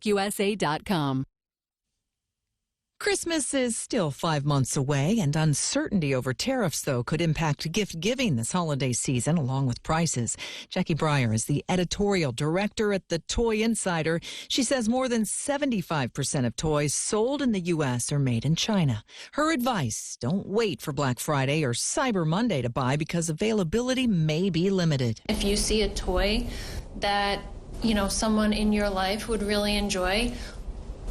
AskUSA.com. Christmas is still 5 months away, and uncertainty over tariffs, though, could impact gift giving this holiday season, along with prices. Jackie Breyer is the editorial director at the Toy Insider. She says more than 75% of toys sold in the U.S. are made in China. Her advice: don't wait for Black Friday or Cyber Monday to buy because availability may be limited. If you see a toy that, someone in your life would really enjoy,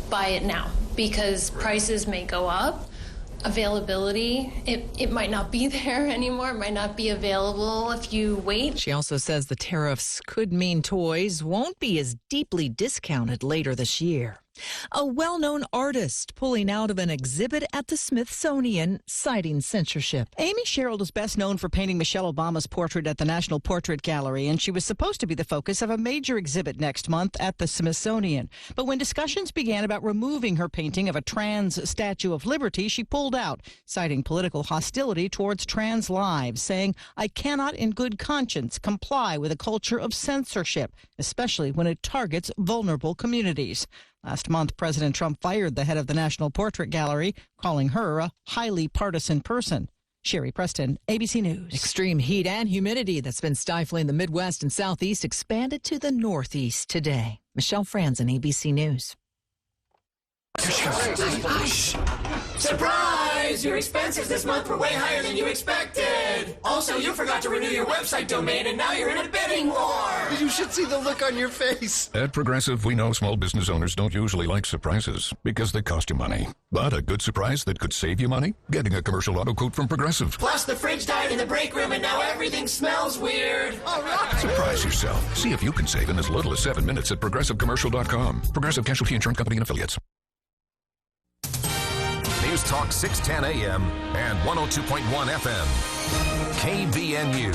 buy it now, because prices may go up. Availability, it might not be there anymore. It might not be available if you wait. She also says the tariffs could mean toys won't be as deeply discounted later this year. A well-known artist pulling out of an exhibit at the Smithsonian, citing censorship. Amy Sherald is best known for painting Michelle Obama's portrait at the National Portrait Gallery, and she was supposed to be the focus of a major exhibit next month at the Smithsonian. But when discussions began about removing her painting of a trans Statue of Liberty, she pulled out, citing political hostility towards trans lives, saying, "I cannot in good conscience comply with a culture of censorship, especially when it targets vulnerable communities." Last month, President Trump fired the head of the National Portrait Gallery, calling her a highly partisan person. Sherry Preston, ABC News. Extreme heat and humidity that's been stifling the Midwest and Southeast expanded to the Northeast today. Michelle Franzen, ABC News. Surprise! Your expenses this month were way higher than you expected. Also, you forgot to renew your website domain, and now you're in a bidding war. You should see the look on your face. At Progressive, we know small business owners don't usually like surprises because they cost you money. But a good surprise that could save you money? Getting a commercial auto quote from Progressive. Plus, the fridge died in the break room, and now everything smells weird. All right. Surprise yourself. See if you can save in as little as 7 minutes at ProgressiveCommercial.com. Progressive Casualty Insurance Company and Affiliates. News Talk 610 AM and 102.1 FM. KVNU.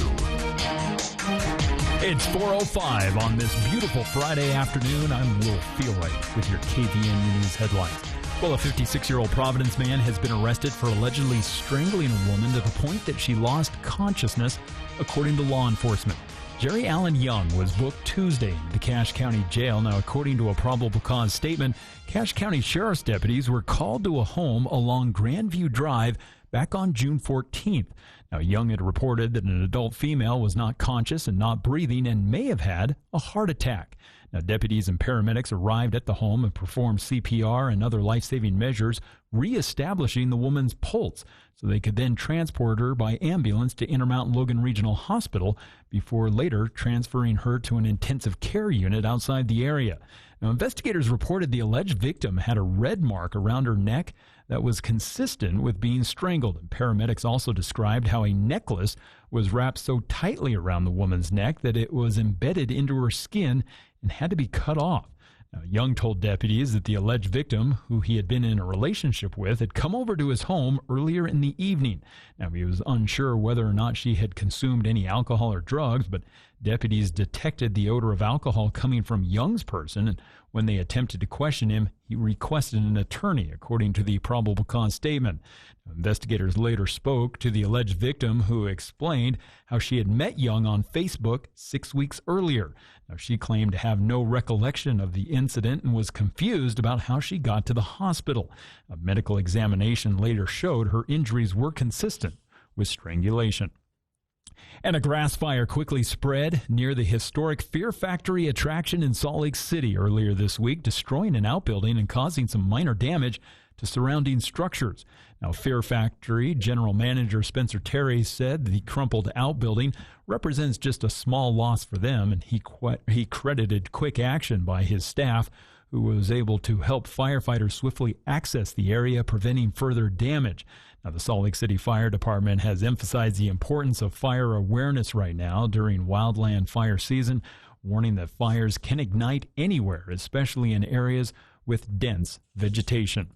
It's 4:05 on this beautiful Friday afternoon. I'm Will Feelright with your KVNU News headlines. Well, a 56-year-old Providence man has been arrested for allegedly strangling a woman to the point that she lost consciousness, according to law enforcement. Jerry Allen Young was booked Tuesday into the Cache County Jail. Now, according to a probable cause statement, Cache County Sheriff's deputies were called to a home along Grandview Drive back on June 14th. Now, Young had reported that an adult female was not conscious and not breathing and may have had a heart attack. Now, deputies and paramedics arrived at the home and performed CPR and other life-saving measures, reestablishing the woman's pulse, so they could then transport her by ambulance to Intermountain Logan Regional Hospital before later transferring her to an intensive care unit outside the area. Now, investigators reported the alleged victim had a red mark around her neck that was consistent with being strangled. And paramedics also described how a necklace was wrapped so tightly around the woman's neck that it was embedded into her skin and had to be cut off. Now, Young told deputies that the alleged victim, who he had been in a relationship with, had come over to his home earlier in the evening. Now, he was unsure whether or not she had consumed any alcohol or drugs, but deputies detected the odor of alcohol coming from Young's person, and when they attempted to question him, he requested an attorney, according to the probable cause statement. Now, investigators later spoke to the alleged victim, who explained how she had met Young on Facebook 6 weeks earlier. Now, she claimed to have no recollection of the incident and was confused about how she got to the hospital. A medical examination later showed her injuries were consistent with strangulation. And a grass fire quickly spread near the historic Fear Factory attraction in Salt Lake City earlier this week, destroying an outbuilding and causing some minor damage to surrounding structures. Now, Fear Factory General Manager Spencer Terry said the crumpled outbuilding represents just a small loss for them, and he credited quick action by his staff, who was able to help firefighters swiftly access the area, preventing further damage. Now, the Salt Lake City Fire Department has emphasized the importance of fire awareness right now during wildland fire season, warning that fires can ignite anywhere, especially in areas with dense vegetation.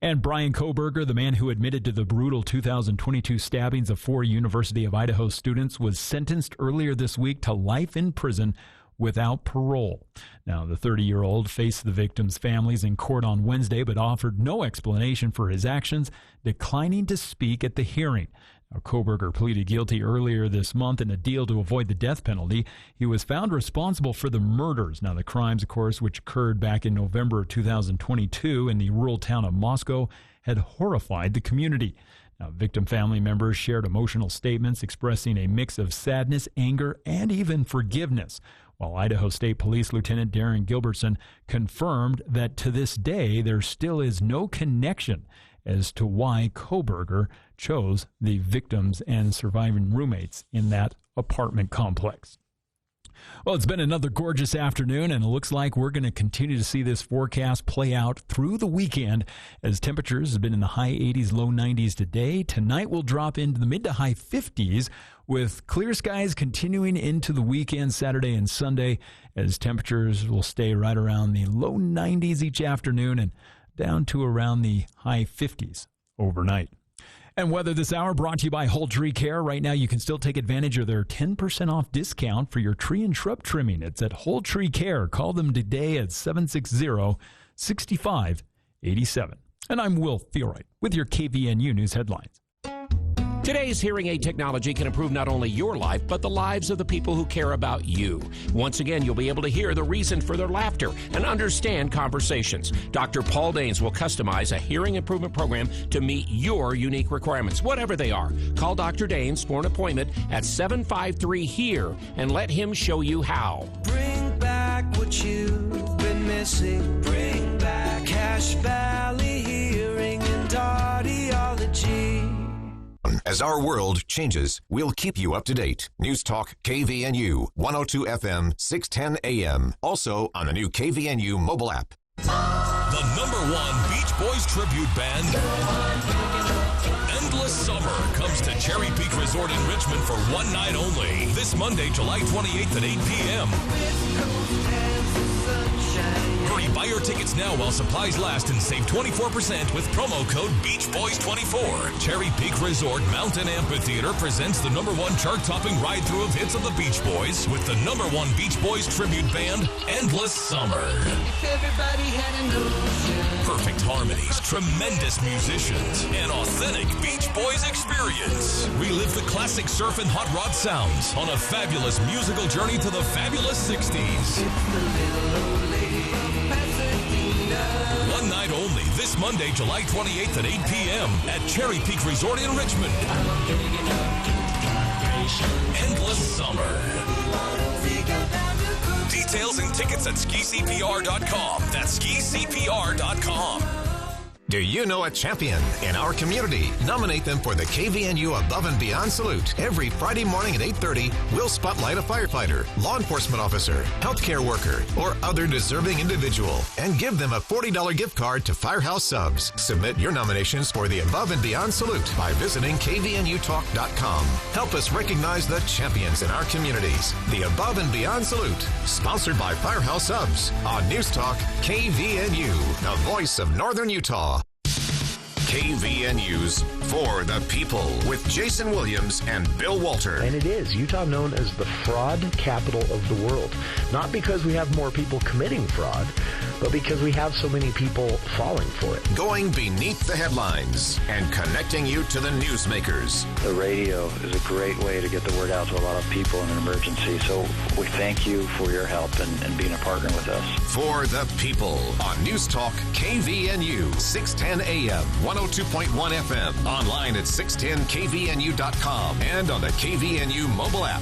And Brian Kohberger, the man who admitted to the brutal 2022 stabbings of 4 University of Idaho students, was sentenced earlier this week to life in prison without parole. Now, the 30-year-old faced the victims' families in court on Wednesday, but offered no explanation for his actions, declining to speak at the hearing. Now, Kohberger pleaded guilty earlier this month in a deal to avoid the death penalty. He was found responsible for the murders. Now, the crimes, of course, which occurred back in November of 2022 in the rural town of Moscow, had horrified the community. Now, victim family members shared emotional statements expressing a mix of sadness, anger, and even forgiveness, while Idaho State Police Lieutenant Darren Gilbertson confirmed that to this day there still is no connection as to why Kohberger chose the victims and surviving roommates in that apartment complex. Well, it's been another gorgeous afternoon, and it looks like we're going to continue to see this forecast play out through the weekend as temperatures have been in the high 80s, low 90s today. Tonight will drop into the mid to high 50s with clear skies continuing into the weekend, Saturday and Sunday, as temperatures will stay right around the low 90s each afternoon and down to around the high 50s overnight. And weather this hour brought to you by Whole Tree Care. Right now, you can still take advantage of their 10% off discount for your tree and shrub trimming. It's at Whole Tree Care. Call them today at 760-6587. And I'm Will Feelright with your KVNU News headlines. Today's hearing aid technology can improve not only your life, but the lives of the people who care about you. Once again, you'll be able to hear the reason for their laughter and understand conversations. Dr. Paul Danes will customize a hearing improvement program to meet your unique requirements, whatever they are. Call Dr. Danes for an appointment at 753-HERE and let him show you how. Bring back what you've been missing. Bring back Cache Valley Hearing and Audiology. As our world changes, we'll keep you up to date. News Talk KVNU, 102 FM, 610 AM. Also on the new KVNU mobile app. The #1 Beach Boys tribute band, Endless Summer, comes to Cherry Peak Resort in Richmond for one night only. This Monday, July 28th at 8 p.m. Hurry, buy your tickets now while supplies last and save 24% with promo code BEACHBOYS24. Cherry Peak Resort Mountain Amphitheater presents the #1 chart-topping ride-through of hits of the Beach Boys with the #1 Beach Boys tribute band, Endless Summer. Perfect harmonies, tremendous musicians, and authentic Beach Boys experience. Relive the classic surf and hot rod sounds on a fabulous musical journey to the fabulous 60s. One night only, this Monday, July 28th at 8 p.m. at Cherry Peak Resort in Richmond. Endless Summer. Details and tickets at skicpr.com. That's skicpr.com. Do you know a champion in our community? Nominate them for the KVNU Above and Beyond Salute. Every Friday morning at 8:30, we'll spotlight a firefighter, law enforcement officer, healthcare worker, or other deserving individual and give them a $40 gift card to Firehouse Subs. Submit your nominations for the Above and Beyond Salute by visiting kvnutalk.com. Help us recognize the champions in our communities. The Above and Beyond Salute, sponsored by Firehouse Subs on News Talk KVNU, the voice of Northern Utah. KVNU's For the People with Jason Williams and Bill Walter. And it is Utah known as the fraud capital of the world. Not because we have more people committing fraud, but because we have so many people falling for it. Going beneath the headlines and connecting you to the newsmakers. The radio is a great way to get the word out to a lot of people in an emergency. So we thank you for your help and being a partner with us. For the People on News Talk KVNU, 610 AM, 102.1 FM, online at 610kvnu.com and on the KVNU mobile app.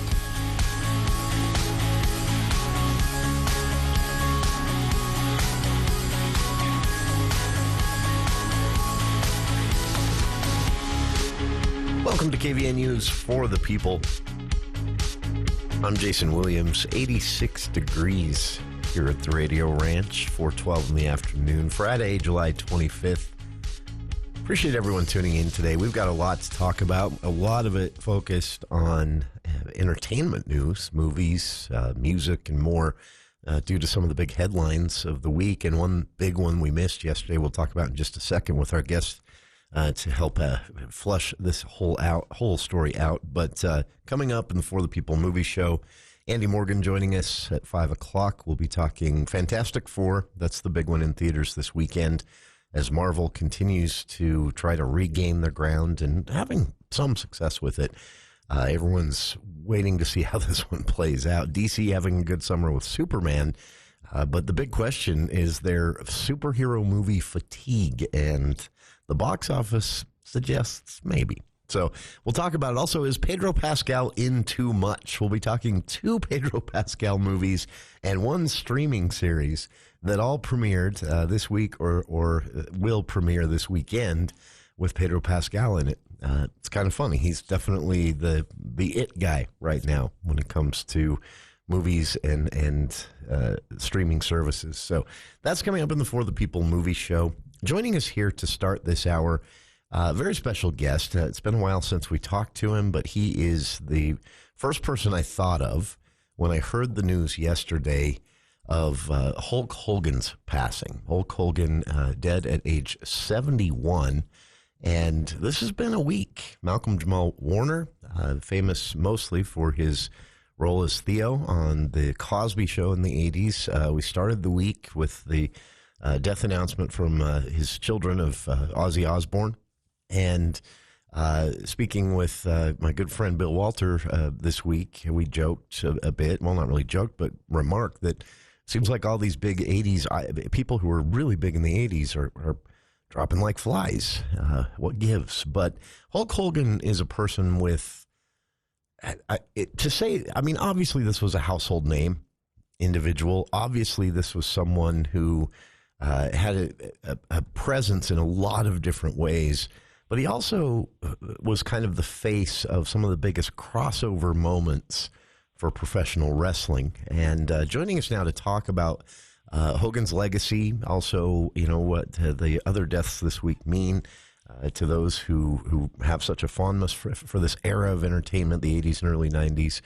Welcome to KVNU's For the People. I'm Jason Williams. 86 degrees here at the Radio Ranch, 4:12 in the afternoon, Friday, July 25th. Appreciate everyone tuning in today. We've got a lot to talk about, a lot of it focused on entertainment news, movies, music, and more, due to some of the big headlines of the week. And one big one we missed yesterday, we'll talk about in just a second with our guest to help flush this whole story out. But coming up in the For the People movie show, Andy Morgan joining us at 5 o'clock. We'll be talking Fantastic Four. That's the big one in theaters this weekend, as Marvel continues to try to regain their ground and having some success with it. Everyone's waiting to see how this one plays out. DC having a good summer with Superman. But the big question is there superhero movie fatigue? And the box office suggests maybe. So we'll talk about it. Also, is Pedro Pascal in too much? We'll be talking 2 Pedro Pascal movies and 1 streaming series that all premiered this week or will premiere this weekend with Pedro Pascal in it. It's kind of funny. He's definitely the it guy right now when it comes to movies and streaming services. So that's coming up in the For the People movie show. Joining us here to start this hour, very special guest. It's been a while since we talked to him, but he is the first person I thought of when I heard the news yesterday of Hulk Hogan's passing. Hulk Hogan dead at age 71. And this has been a week. Malcolm Jamal Warner, famous mostly for his role as Theo on The Cosby Show in the 80s. We started the week with the death announcement from his children of Ozzy Osbourne. And speaking with my good friend Bill Walter this week, we joked a bit, well, not really joked, but remarked that it seems like all these big 80s, people who were really big in the 80s are dropping like flies. What gives? But Hulk Hogan is a person with, obviously this was a household name individual. Obviously this was someone who had a presence in a lot of different ways. But he also was kind of the face of some of the biggest crossover moments for professional wrestling. And joining us now to talk about Hogan's legacy, also, what the other deaths this week mean to those who have such a fondness for this era of entertainment, the 80s and early 90s,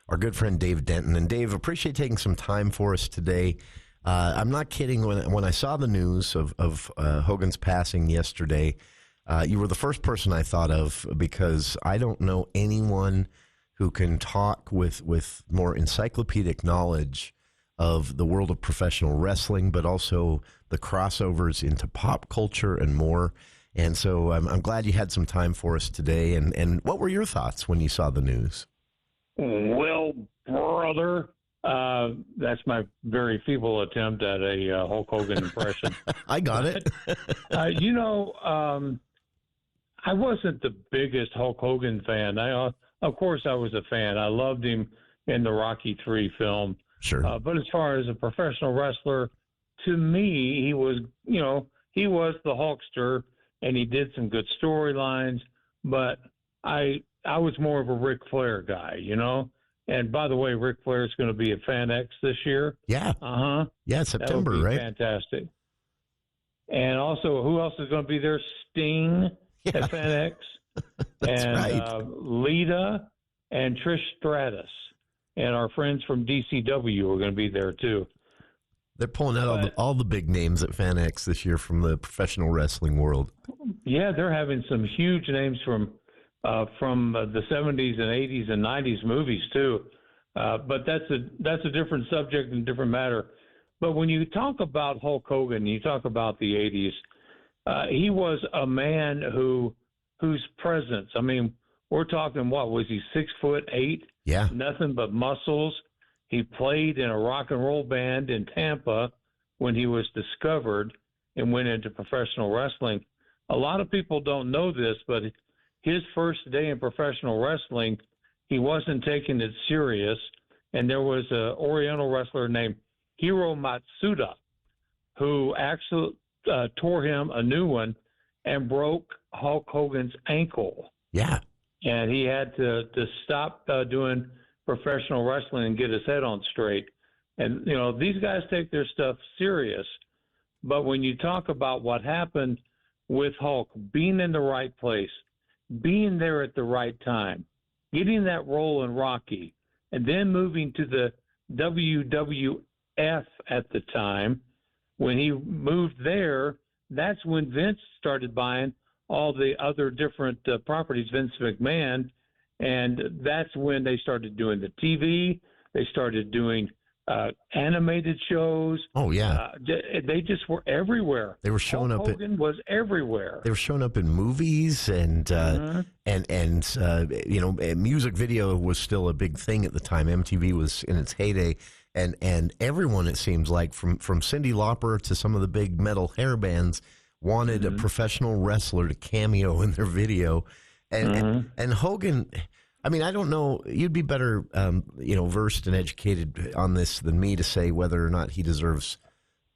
our good friend Dave Denton. And Dave, appreciate taking some time for us today. I'm not kidding. When I saw the news of Hogan's passing yesterday, you were the first person I thought of, because I don't know anyone who can talk with more encyclopedic knowledge of the world of professional wrestling, but also the crossovers into pop culture and more. And so I'm glad you had some time for us today. And what were your thoughts when you saw the news? Well, brother, that's my very feeble attempt at a Hulk Hogan impression. I got it. I wasn't the biggest Hulk Hogan fan. Of course, I was a fan. I loved him in the Rocky III film. Sure. But as far as a professional wrestler, to me, he was the Hulkster, and he did some good storylines. But I was more of a Ric Flair guy, And by the way, Ric Flair is going to be at Fan X this year. Yeah. Yeah, September, right? Fantastic. And also, who else is going to be there? Sting at Fan X. That's right. Lita and Trish Stratus. And our friends from DCW are going to be there, too. They're pulling out all the big names at Fan X this year from the professional wrestling world. Yeah, they're having some huge names from the 70s and 80s and 90s movies, too. But that's a different subject and different matter. But when you talk about Hulk Hogan, you talk about the 80s, he was a man whose presence, we're talking, what, was he 6'8"? Yeah. Nothing but muscles. He played in a rock and roll band in Tampa when he was discovered and went into professional wrestling. A lot of people don't know this, but his first day in professional wrestling, he wasn't taking it serious. And there was an Oriental wrestler named Hiro Matsuda who actually tore him a new one and broke Hulk Hogan's ankle. Yeah. And he had to stop doing professional wrestling and get his head on straight. And, these guys take their stuff serious. But when you talk about what happened with Hulk, being in the right place, being there at the right time, getting that role in Rocky, and then moving to the WWF at the time, when he moved there, that's when Vince started buying all the other different properties, Vince McMahon, and that's when they started doing the TV. They started doing animated shows. Oh yeah, they just were everywhere. They were showing up. Hogan was everywhere. They were showing up in movies and music video was still a big thing at the time. MTV was in its heyday, and everyone, it seems like, from Cyndi Lauper to some of the big metal hair bands, wanted a professional wrestler to cameo in their video, and Hogan. I mean, I don't know. You'd be better, versed and educated on this than me to say whether or not he deserves,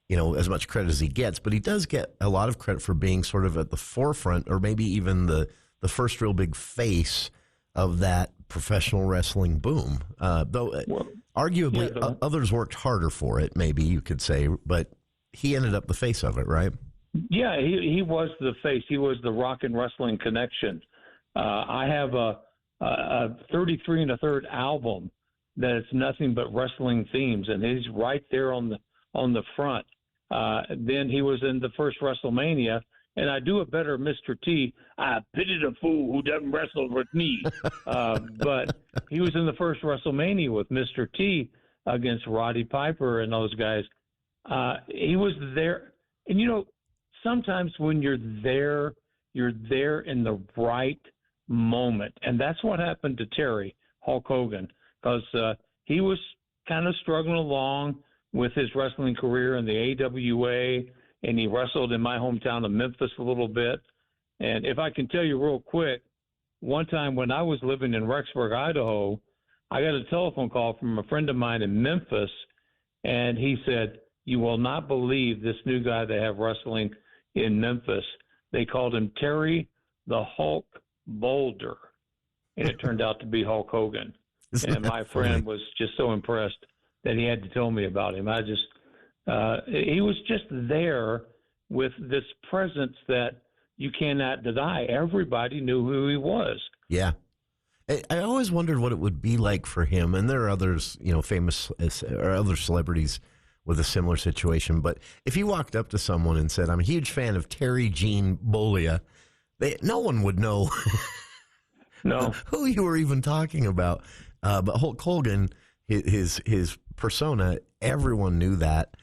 as much credit as he gets. But he does get a lot of credit for being sort of at the forefront, or maybe even the first real big face of that professional wrestling boom. Though, arguably, others worked harder for it. Maybe you could say, but he ended up the face of it, right? Yeah, he was the face. He was the rock and wrestling connection. I have a 33 1/3 album that it's nothing but wrestling themes, and he's right there on the front. Then he was in the first WrestleMania, and I do a better Mr. T. I pity the fool who doesn't wrestle with me. But he was in the first WrestleMania with Mr. T against Roddy Piper and those guys. He was there, and sometimes when you're there in the right moment. And that's what happened to Terry, Hulk Hogan, because he was kind of struggling along with his wrestling career in the AWA, and he wrestled in my hometown of Memphis a little bit. And if I can tell you real quick, one time when I was living in Rexburg, Idaho, I got a telephone call from a friend of mine in Memphis, and he said, "You will not believe this new guy they have wrestling in Memphis. They called him Terry the Hulk Boulder," and it turned out to be Hulk Hogan. And my friend was just so impressed that he had to tell me about him. He was just there with this presence that you cannot deny. Everybody knew who he was. Yeah. I always wondered what it would be like for him, and there are others, famous or other celebrities with a similar situation. But if you walked up to someone and said, "I'm a huge fan of Terry Gene Bollea," no one would know who you were even talking about. But Hulk Hogan, his persona, everyone knew that.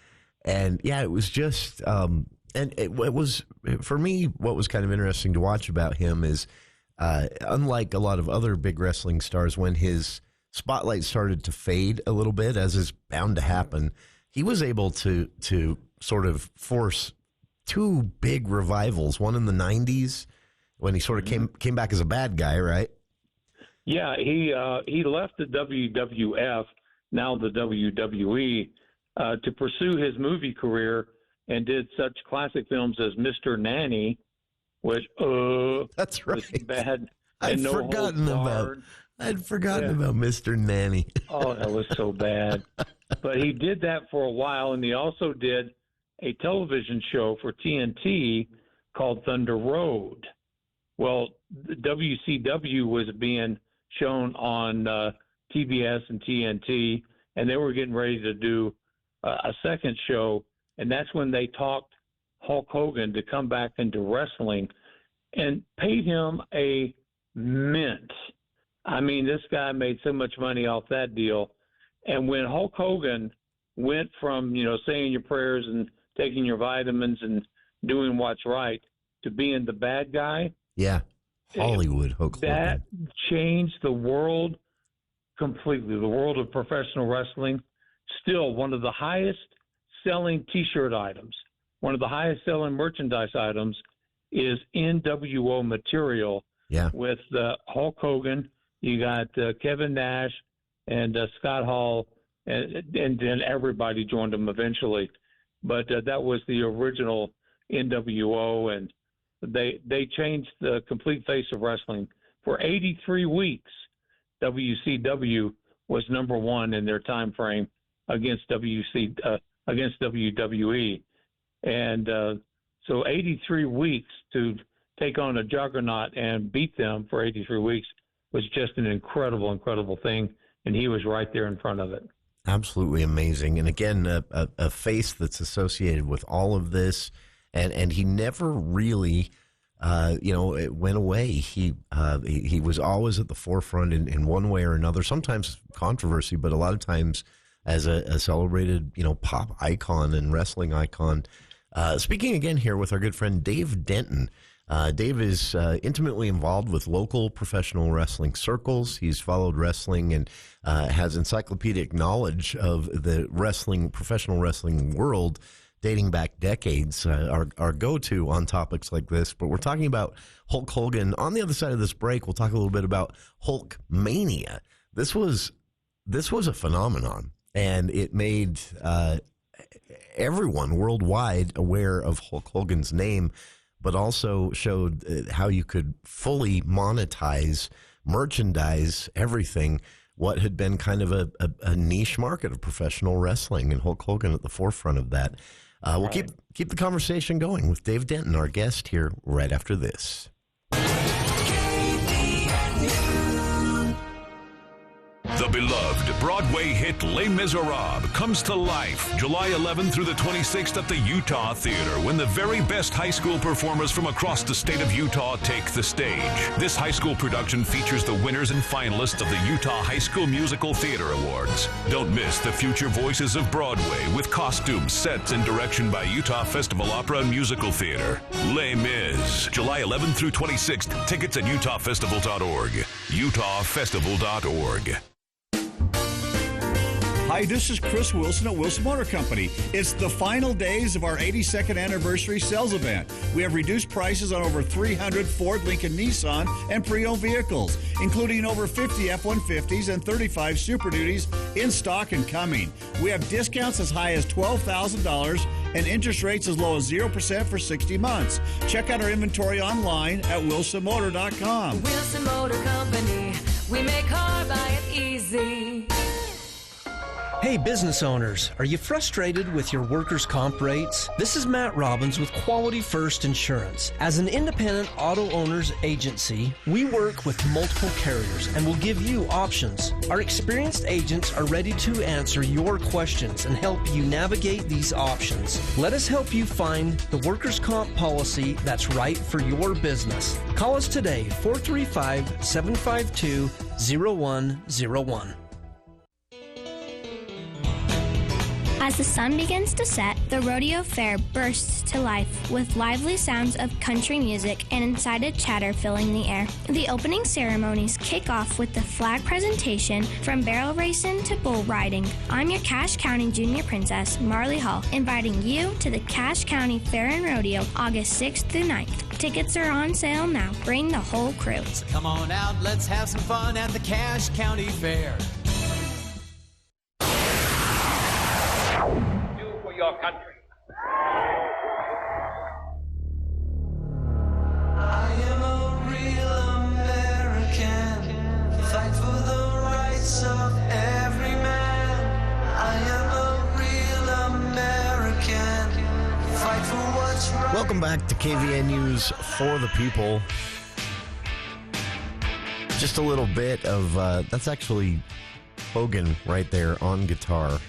And yeah, it was just, and it was, for me, what was kind of interesting to watch about him is, unlike a lot of other big wrestling stars, when his spotlight started to fade a little bit, as is bound to happen, he was able to sort of force two big revivals, one in the 90s, when he sort of came back as a bad guy, right? Yeah, he left the WWF, now the WWE, to pursue his movie career, and did such classic films as Mr. Nanny, which that's right, was bad. I'd forgotten about Mr. Nanny. Oh, that was so bad. But he did that for a while, and he also did a television show for TNT called Thunder Road. Well, the WCW was being shown on TBS and TNT, and they were getting ready to do a second show, and that's when they talked Hulk Hogan to come back into wrestling and paid him a mint. I mean, this guy made so much money off that deal. And when Hulk Hogan went from, saying your prayers and taking your vitamins and doing what's right to being the bad guy. Yeah. Hollywood Hulk Hogan. That changed the world completely. The world of professional wrestling. Still one of the highest selling T-shirt items, one of the highest selling merchandise items is NWO material. Yeah. With Hulk Hogan, you got Kevin Nash and Scott Hall, and then everybody joined them eventually. But that was the original NWO, and they changed the complete face of wrestling. For 83 weeks, WCW was number one in their time frame against WWE. And so 83 weeks to take on a juggernaut and beat them for 83 weeks was just an incredible, incredible thing. And he was right there in front of it. Absolutely amazing. And again, a face that's associated with all of this. And he never really, it went away. He was always at the forefront in one way or another, sometimes controversy, but a lot of times as a celebrated, pop icon and wrestling icon. Speaking again here with our good friend Dave Denton. Dave is intimately involved with local professional wrestling circles. He's followed wrestling and has encyclopedic knowledge of the professional wrestling world dating back decades, our go-to on topics like this. But we're talking about Hulk Hogan. On the other side of this break, we'll talk a little bit about Hulkmania. This was a phenomenon, and it made everyone worldwide aware of Hulk Hogan's name, but also showed how you could fully monetize, merchandise, everything, what had been kind of a niche market of professional wrestling, and Hulk Hogan at the forefront of that. We'll keep the conversation going with Dave Denton, our guest, here right after this. The beloved Broadway hit Les Miserables comes to life July 11th through the 26th at the Utah Theater when the very best high school performers from across the state of Utah take the stage. This high school production features the winners and finalists of the Utah High School Musical Theater Awards. Don't miss the future voices of Broadway with costumes, sets, and direction by Utah Festival Opera and Musical Theater. Les Mis, July 11th through 26th. Tickets at utahfestival.org. utahfestival.org. Hi, this is Chris Wilson at Wilson Motor Company. It's the final days of our 82nd anniversary sales event. We have reduced prices on over 300 Ford, Lincoln, Nissan, and pre-owned vehicles, including over 50 F-150s and 35 Super Duties in stock and coming. We have discounts as high as $12,000 and interest rates as low as 0% for 60 months. Check out our inventory online at wilsonmotor.com. Wilson Motor Company, we make car buying easy. Hey business owners, are you frustrated with your workers' comp rates? This is Matt Robbins with Quality First Insurance. As an independent auto owners agency, we work with multiple carriers and will give you options. Our experienced agents are ready to answer your questions and help you navigate these options. Let us help you find the workers' comp policy that's right for your business. Call us today, 435-752-0101. As the sun begins to set, the rodeo fair bursts to life with lively sounds of country music and incited chatter filling the air. The opening ceremonies kick off with the flag presentation from barrel racing to bull riding. I'm your Cache County Junior Princess, Marley Hall, inviting you to the Cache County Fair and Rodeo August 6th through 9th. Tickets are on sale now. Bring the whole crew. So come on out, let's have some fun at the Cache County Fair. Your country. I am a real American. Fight for the rights of every man. I am a real American. Fight for what's right. Welcome back to KVNU's For the People. Just a little bit of that's actually Hogan right there on guitar.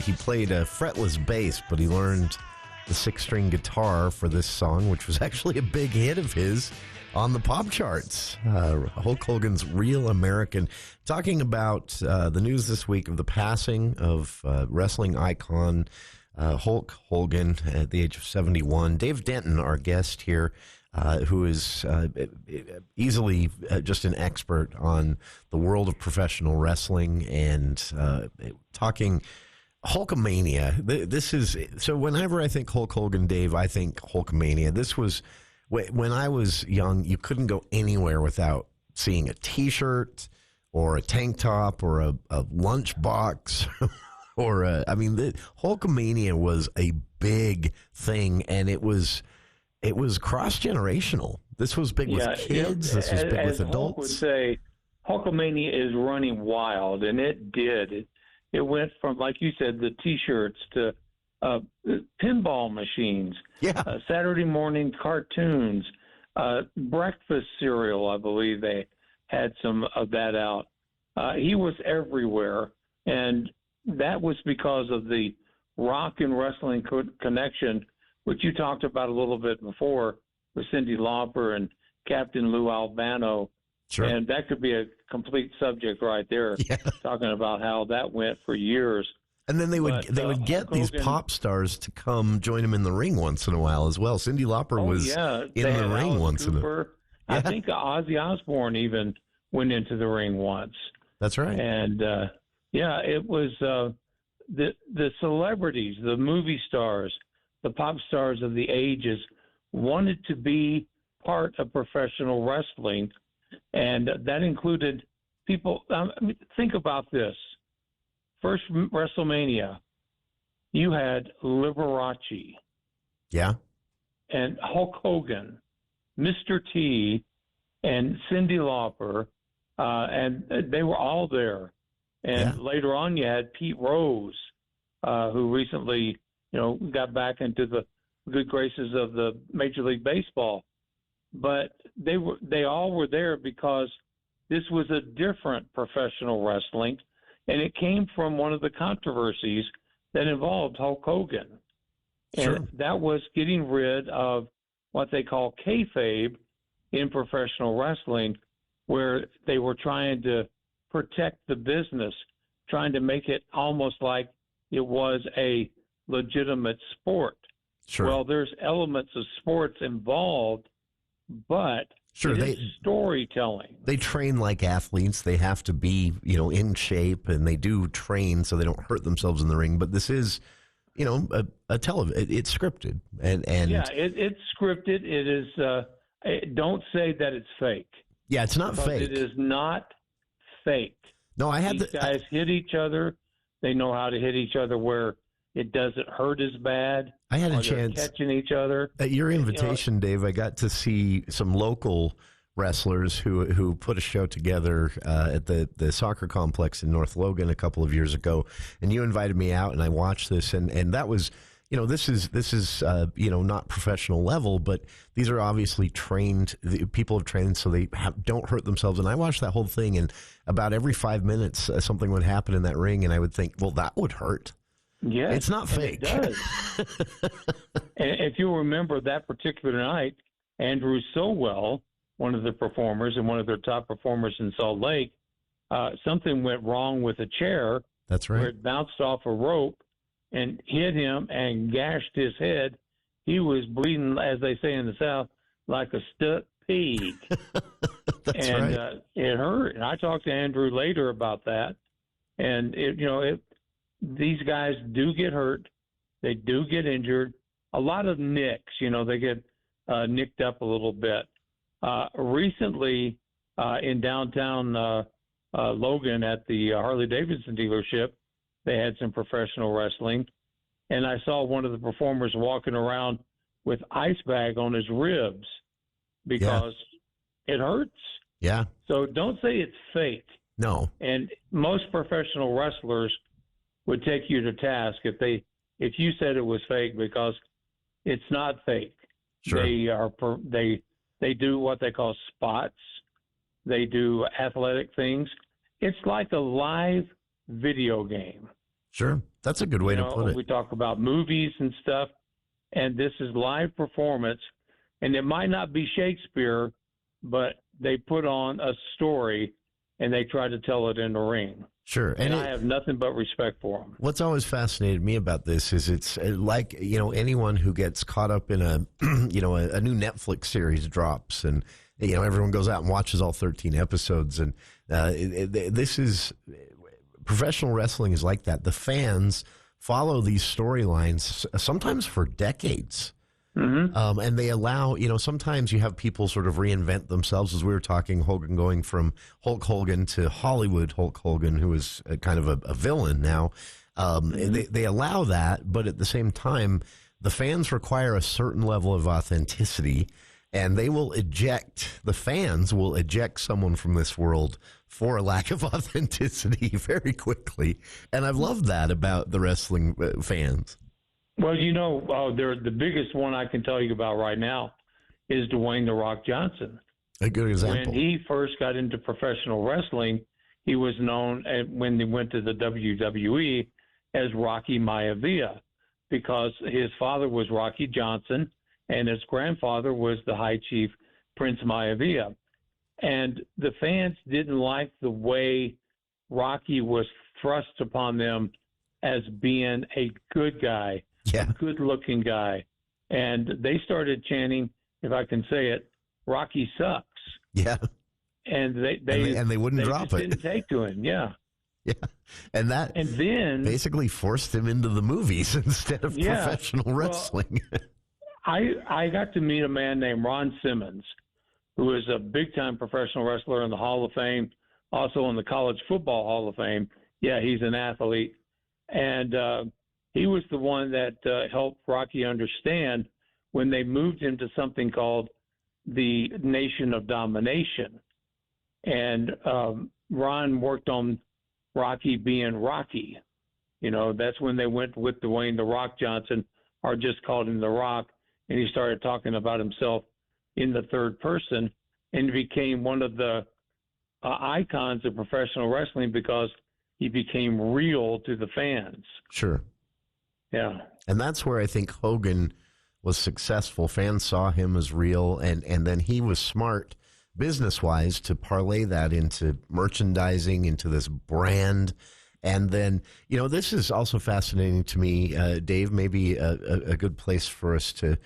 He played a fretless bass, but he learned the 6-string guitar for this song, which was actually a big hit of his on the pop charts. Hulk Hogan's Real American. Talking about the news this week of the passing of wrestling icon Hulk Hogan at the age of 71. Dave Denton, our guest here, who is easily just an expert on the world of professional wrestling and talking Hulkamania. This is so. Whenever I think Hulk Hogan, Dave, I think Hulkamania. This was when I was young. You couldn't go anywhere without seeing a T-shirt or a tank top or a lunchbox. Or Hulkamania was a big thing, and it was cross-generational. This was big with kids. This was big with adults. Hulk would say, Hulkamania is running wild, and it did. It went from, like you said, the T-shirts to pinball machines, Saturday morning cartoons, breakfast cereal. I believe they had some of that out. He was everywhere, and that was because of the rock and wrestling connection, which you talked about a little bit before with Cyndi Lauper and Captain Lou Albano Sure. And that could be a complete subject right there, talking about how that went for years. And then they would get these pop stars to come join them in the ring once in a while as well. Cyndi Lauper was in the ring once in a while. I think Ozzy Osbourne even went into the ring once. That's right. And it was the celebrities, the movie stars, the pop stars of the ages wanted to be part of professional wrestling, and that included people. Think about this. First WrestleMania, you had Liberace. Yeah. And Hulk Hogan, Mr. T, and Cyndi Lauper, and they were all there. And later on, you had Pete Rose, who recently, got back into the good graces of the Major League Baseball. But they all were there because this was a different professional wrestling, and it came from one of the controversies that involved Hulk Hogan. And that was getting rid of what they call kayfabe in professional wrestling, where they were trying to protect the business, trying to make it almost like it was a legitimate sport. Sure. Well, there's elements of sports involved, but it's storytelling. They train like athletes. They have to be, in shape, and they do train so they don't hurt themselves in the ring. But this is, a television. It's scripted, and it's scripted. It is. Don't say that it's fake. Yeah, it's not fake. It is not fake. No, These guys hit each other. They know how to hit each other where it doesn't hurt as bad. I had a chance catching each other. At your invitation, Dave, I got to see some local wrestlers who put a show together at the soccer complex in North Logan a couple of years ago, and you invited me out, and I watched this, and that was, this is not professional level, but these are obviously trained. People have trained so they don't hurt themselves, and I watched that whole thing, and about every 5 minutes something would happen in that ring, and I would think, well, that would hurt. Yeah, it's not fake. It does. And if you remember that particular night, Andrew Sowell, one of the performers and one of their top performers in Salt Lake, something went wrong with a chair. That's right. Where it bounced off a rope and hit him and gashed his head. He was bleeding, as they say in the South, like a stuck pig. That's and right. It hurt. And I talked to Andrew later about that. And these guys do get hurt. They do get injured. A lot of nicks, they get nicked up a little bit. Recently, in downtown Logan at the Harley-Davidson dealership, they had some professional wrestling. And I saw one of the performers walking around with ice bag on his ribs because it hurts. Yeah. So don't say it's fake. No. And most professional wrestlers would take you to task if you said it was fake, because it's not fake. Sure. They do what they call spots. They do athletic things. It's like a live video game. Sure. That's a good way to put it. We talk about movies and stuff, and this is live performance, and it might not be Shakespeare, but they put on a story and they try to tell it in the ring. Sure. And I have nothing but respect for them. What's always fascinated me about this is it's like, anyone who gets caught up in a new Netflix series drops, and, everyone goes out and watches all 13 episodes. And this is professional wrestling is like that. The fans follow these storylines sometimes for decades. Mm-hmm. And they allow, sometimes you have people sort of reinvent themselves, as we were talking, Hogan going from Hulk Hogan to Hollywood Hulk Hogan, who is kind of a villain now. They allow that, but at the same time, the fans require a certain level of authenticity, and the fans will eject someone from this world for a lack of authenticity very quickly. And I've loved that about the wrestling fans. Well, the biggest one I can tell you about right now is Dwayne "The Rock" Johnson. A good example. When he first got into professional wrestling, he was known, when he went to the WWE, as Rocky Maivia, because his father was Rocky Johnson and his grandfather was the High Chief Prince Maivia. And the fans didn't like the way Rocky was thrust upon them as being a good guy, a good-looking guy. And they started chanting, if I can say it, Rocky sucks. Yeah. And they wouldn't drop it. Didn't take to him, yeah. Yeah. And then basically forced him into the movies instead of professional wrestling. Well, I got to meet a man named Ron Simmons, who is a big-time professional wrestler in the Hall of Fame, also in the College Football Hall of Fame. Yeah, he's an athlete. And he was the one that helped Rocky understand when they moved him to something called the Nation of Domination. And Ron worked on Rocky being Rocky. You know, that's when they went with Dwayne "The Rock" Johnson, or just called him The Rock, and he started talking about himself in the third person, and became one of the icons of professional wrestling because he became real to the fans. Sure. Yeah. And that's where I think Hogan was successful. Fans saw him as real, and then he was smart business-wise to parlay that into merchandising, into this brand. And then, you know, this is also fascinating to me, Dave, maybe a good place for us to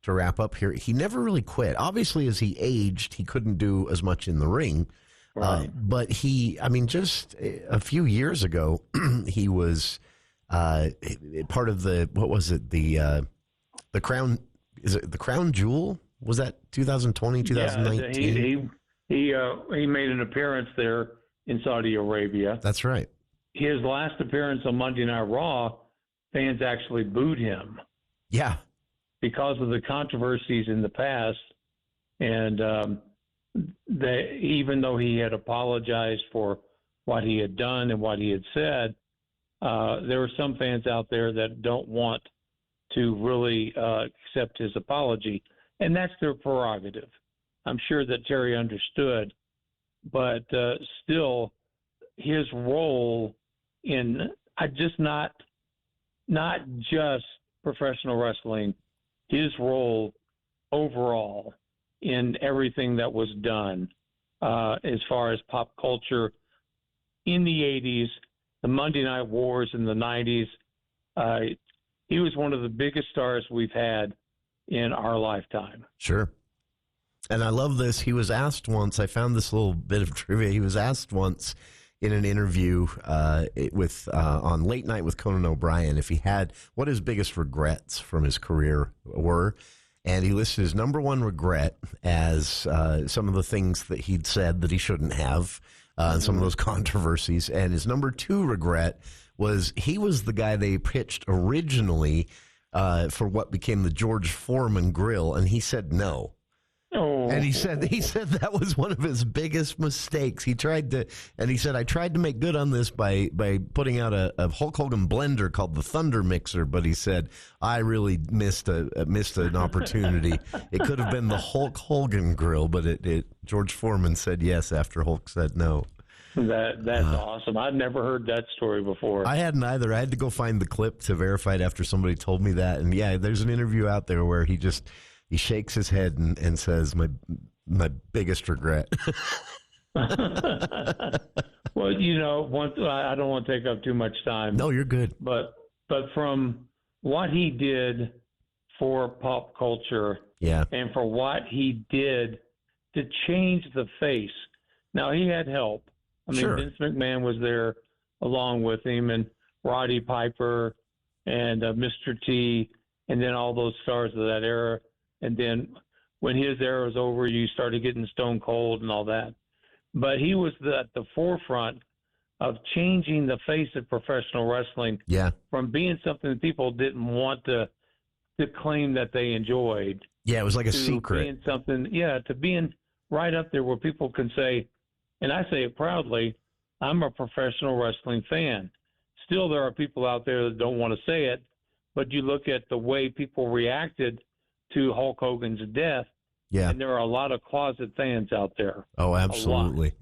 wrap up here. He never really quit. Obviously, as he aged, he couldn't do as much in the ring. Right. But just a few years ago, he was part of the, what was it, the Crown, is it the Crown Jewel? Was that 2020, 2019? Yeah, he made an appearance there in Saudi Arabia. That's right. His last appearance on Monday Night Raw, fans actually booed him. Yeah. Because of the controversies in the past. And even though he had apologized for what he had done and what he had said, there were some fans out there that don't want to really accept his apology. And that's their prerogative. I'm sure that Terry understood. But still, his role in not just professional wrestling, his role overall in everything that was done as far as pop culture in the 80s, the Monday Night Wars in the 90s. He was one of the biggest stars we've had in our lifetime. Sure. And I love this. He was asked once, I found this little bit of trivia. He was asked once in an interview on Late Night with Conan O'Brien if he had what his biggest regrets from his career were. And he listed his number one regret as some of the things that he'd said that he shouldn't have, and some of those controversies. And his number two regret was he was the guy they pitched originally for what became the George Foreman grill, and he said no. Oh. And he said that was one of his biggest mistakes. He said, I tried to make good on this by putting out a Hulk Hogan blender called the Thunder Mixer, but he said, I really missed an opportunity. It could have been the Hulk Hogan grill, but George Foreman said yes after Hulk said no. That's awesome. I'd never heard that story before. I hadn't either. I had to go find the clip to verify it after somebody told me that. And yeah, there's an interview out there where he shakes his head and says, my biggest regret. Well, I don't want to take up too much time. No, you're good. But from what he did for pop culture, and for what he did to change the face. Now, he had help. I mean, sure. Vince McMahon was there along with him, and Roddy Piper and Mr. T, and then all those stars of that era. And then when his era was over, you started getting Stone Cold and all that. But he was at the forefront of changing the face of professional wrestling from being something that people didn't want to claim that they enjoyed. Yeah, it was like a secret. Being something, to being right up there where people can say, and I say it proudly, I'm a professional wrestling fan. Still, there are people out there that don't want to say it, but you look at the way people reacted to Hulk Hogan's death, and there are a lot of closet fans out there. Oh, absolutely.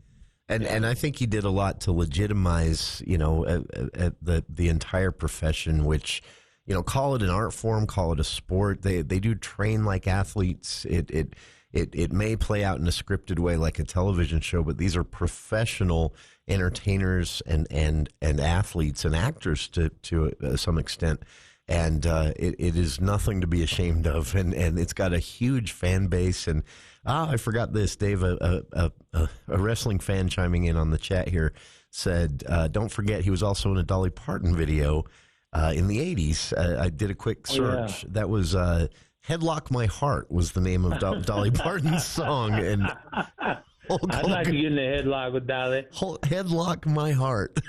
And I think he did a lot to legitimize, the entire profession, which, call it an art form, call it a sport. They do train like athletes. It may play out in a scripted way like a television show, but these are professional entertainers and athletes and actors to some extent. And it is nothing to be ashamed of, and it's got a huge fan base. And I forgot this, Dave, a wrestling fan chiming in on the chat here said, don't forget he was also in a Dolly Parton video in the 80s. I did a quick search. Yeah. That was Headlock My Heart was the name of Dolly Parton's song. And I'd like to get in the headlock with Dolly. Headlock My Heart.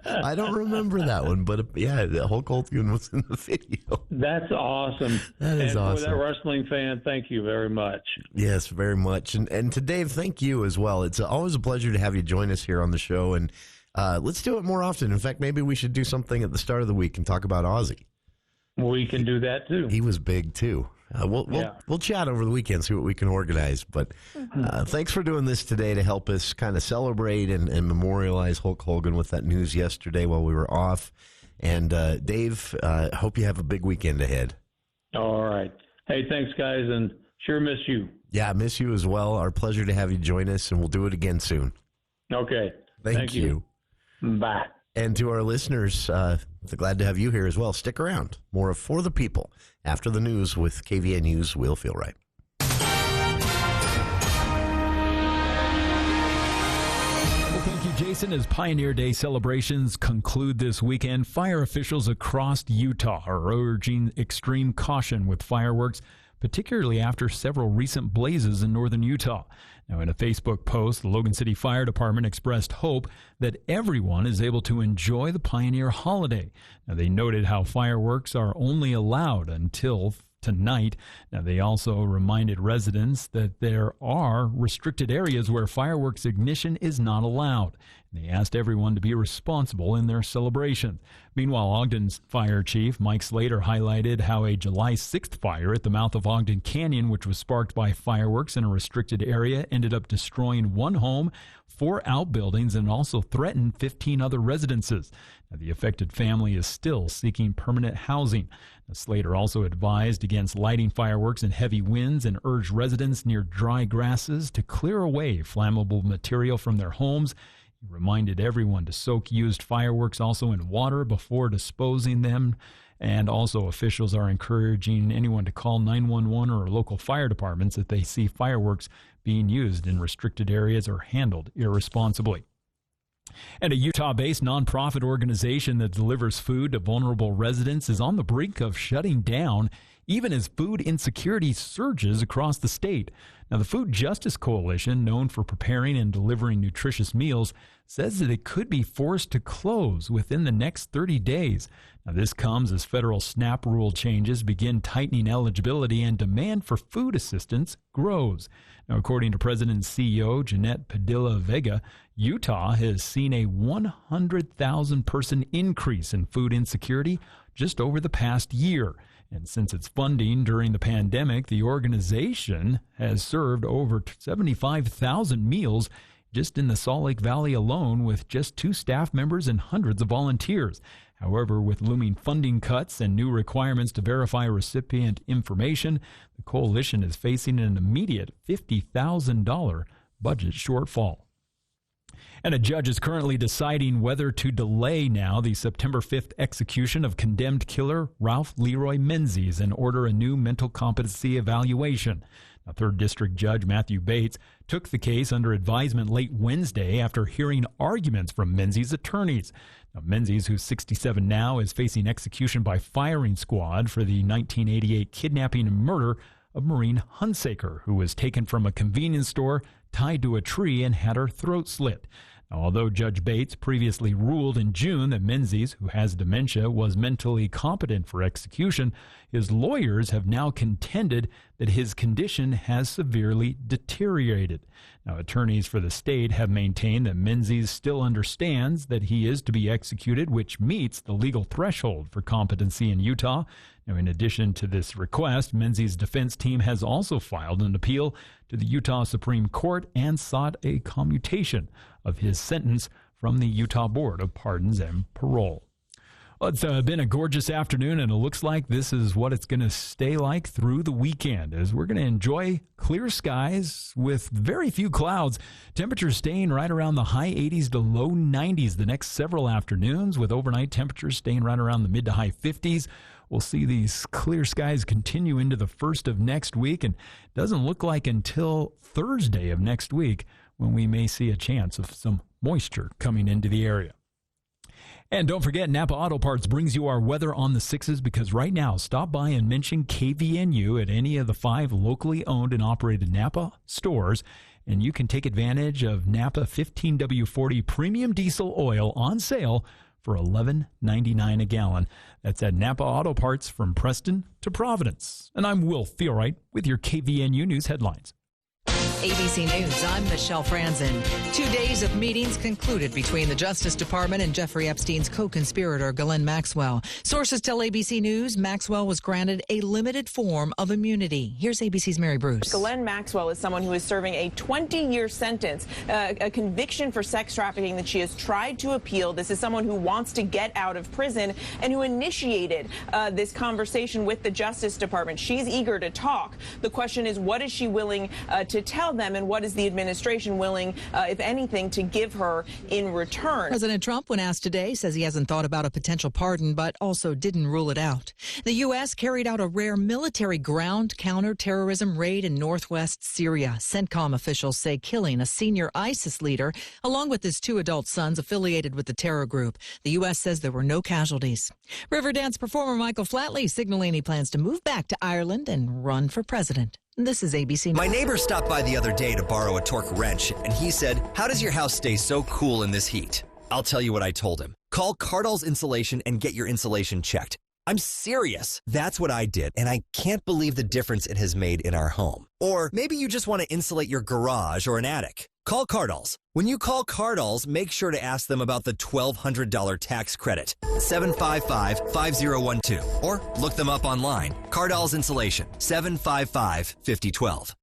I don't remember that one, but yeah, Hulk Hogan was in the video. That's awesome. That is awesome. For that wrestling fan, thank you very much. Yes, very much. And to Dave, thank you as well. It's always a pleasure to have you join us here on the show. And let's do it more often. In fact, maybe we should do something at the start of the week and talk about Ozzy. We can do that too. He was big too. We'll chat over the weekend, see what we can organize. But thanks for doing this today to help us kind of celebrate and memorialize Hulk Hogan with that news yesterday while we were off. And Dave, hope you have a big weekend ahead. All right. Hey, thanks, guys, and sure miss you. Yeah, miss you as well. Our pleasure to have you join us, and we'll do it again soon. Okay. Thank you. Bye. And to our listeners, glad to have you here as well. Stick around. More of For the People after the news with KVNU's We'll Feel Right. Well, thank you, Jason. As Pioneer Day celebrations conclude this weekend, fire officials across Utah are urging extreme caution with fireworks, particularly after several recent blazes in northern Utah. Now, in a Facebook post, the Logan City Fire Department expressed hope that everyone is able to enjoy the Pioneer holiday. Now, they noted how fireworks are only allowed until tonight. Now, they also reminded residents that there are restricted areas where fireworks ignition is not allowed. They asked everyone to be responsible in their celebration. Meanwhile, Ogden's fire chief, Mike Slater, highlighted how a July 6th fire at the mouth of Ogden Canyon, which was sparked by fireworks in a restricted area, ended up destroying one home, 4 outbuildings, and also threatened 15 other residences. Now, the affected family is still seeking permanent housing. Now, Slater also advised against lighting fireworks in heavy winds and urged residents near dry grasses to clear away flammable material from their homes. He reminded everyone to soak used fireworks also in water before disposing them. And also officials are encouraging anyone to call 911 or local fire departments if they see fireworks being used in restricted areas or handled irresponsibly. And a Utah-based nonprofit organization that delivers food to vulnerable residents is on the brink of shutting down, even as food insecurity surges across the state. Now, the Food Justice Coalition, known for preparing and delivering nutritious meals, says that it could be forced to close within the next 30 days. Now, this comes as federal SNAP rule changes begin tightening eligibility and demand for food assistance grows. Now, according to President and CEO Jeanette Padilla Vega, Utah has seen a 100,000 person increase in food insecurity just over the past year. And since its funding during the pandemic, the organization has served over 75,000 meals just in the Salt Lake Valley alone, with just 2 staff members and hundreds of volunteers. However, with looming funding cuts and new requirements to verify recipient information, the coalition is facing an immediate $50,000 budget shortfall. And a judge is currently deciding whether to delay now the September 5th execution of condemned killer Ralph Leroy Menzies and order a new mental competency evaluation. Now, 3rd District Judge Matthew Bates took the case under advisement late Wednesday after hearing arguments from Menzies' attorneys. Now, Menzies, who's 67 now, is facing execution by firing squad for the 1988 kidnapping and murder of Maureen Hunsaker, who was taken from a convenience store, tied to a tree, and had her throat slit. Now, although Judge Bates previously ruled in June that Menzies, who has dementia, was mentally competent for execution, his lawyers have now contended that his condition has severely deteriorated. Now, attorneys for the state have maintained that Menzies still understands that he is to be executed, which meets the legal threshold for competency in Utah. Now, in addition to this request, Menzies' defense team has also filed an appeal to the Utah Supreme Court and sought a commutation of his sentence from the Utah Board of Pardons and Parole. Well, it's been a gorgeous afternoon, and it looks like this is what it's going to stay like through the weekend, as we're going to enjoy clear skies with very few clouds. Temperatures staying right around the high 80s to low 90s the next several afternoons, with overnight temperatures staying right around the mid to high 50s. We'll see these clear skies continue into the first of next week, and it doesn't look like until Thursday of next week when we may see a chance of some moisture coming into the area. And don't forget, Napa Auto Parts brings you our weather on the 6s, because right now, stop by and mention KVNU at any of the 5 locally owned and operated Napa stores, and you can take advantage of Napa 15W40 Premium Diesel Oil on sale for $11.99 a gallon. That's at Napa Auto Parts, from Preston to Providence. And I'm Will Feelwright with your KVNU News headlines. ABC News, I'm Michelle Franzen. 2 days of meetings concluded between the Justice Department and Jeffrey Epstein's co-conspirator, Ghislaine Maxwell. Sources tell ABC News Maxwell was granted a limited form of immunity. Here's ABC's Mary Bruce. Ghislaine Maxwell is someone who is serving a 20-year sentence, a conviction for sex trafficking that she has tried to appeal. This is someone who wants to get out of prison and who initiated this conversation with the Justice Department. She's eager to talk. The question is, what is she willing to tell them, and what is the administration willing, if anything, to give her in return? President Trump, when asked today, says he hasn't thought about a potential pardon, but also didn't rule it out. The U.S. carried out a rare military ground counterterrorism raid in northwest Syria. CENTCOM officials say killing a senior ISIS leader, along with his 2 adult sons affiliated with the terror group. The U.S. says there were no casualties. Riverdance performer Michael Flatley signaling he plans to move back to Ireland and run for president. This is ABC. My neighbor stopped by the other day to borrow a torque wrench, and he said, "How does your house stay so cool in this heat?" I'll tell you what I told him. Call Cardall's Insulation and get your insulation checked. I'm serious. That's what I did, and I can't believe the difference it has made in our home. Or maybe you just want to insulate your garage or an attic. Call Cardall's. When you call Cardall's, make sure to ask them about the $1,200 tax credit. 755-5012. Or look them up online. Cardall's Insulation, 755-5012.